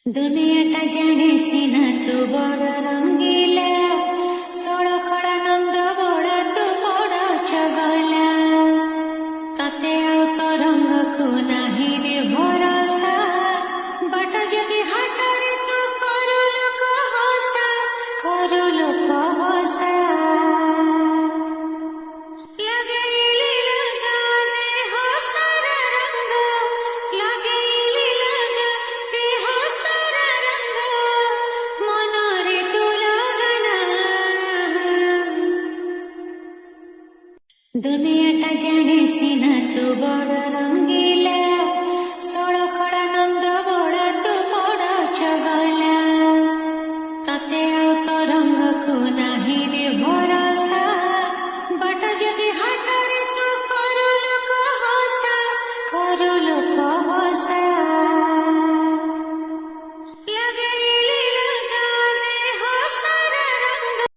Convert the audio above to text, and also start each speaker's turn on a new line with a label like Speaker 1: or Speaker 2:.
Speaker 1: দুনিয়াটা জানে সিনা তু বড় রঙ্গিলা ষোড়খড়ানন্দ বড় তু বড় চগলা ততে আউ তো রঙ্গকু নাহি রে ভরসা বাট যদি হাটরে তু করু লোক হসা করু লোক হসা लगैली लगाने हो सारा रंग लगैली लगाने हो सारा रंग मनरे तू लगना दुनियाटा जाने सिना तू बड़ रंगीला षोड़खड़ानंद बड़ तू बड़ चगला तते आउ तो रंगकु नाही रे भरसा बट जदि हाटरे तू करु लोक हसा लगे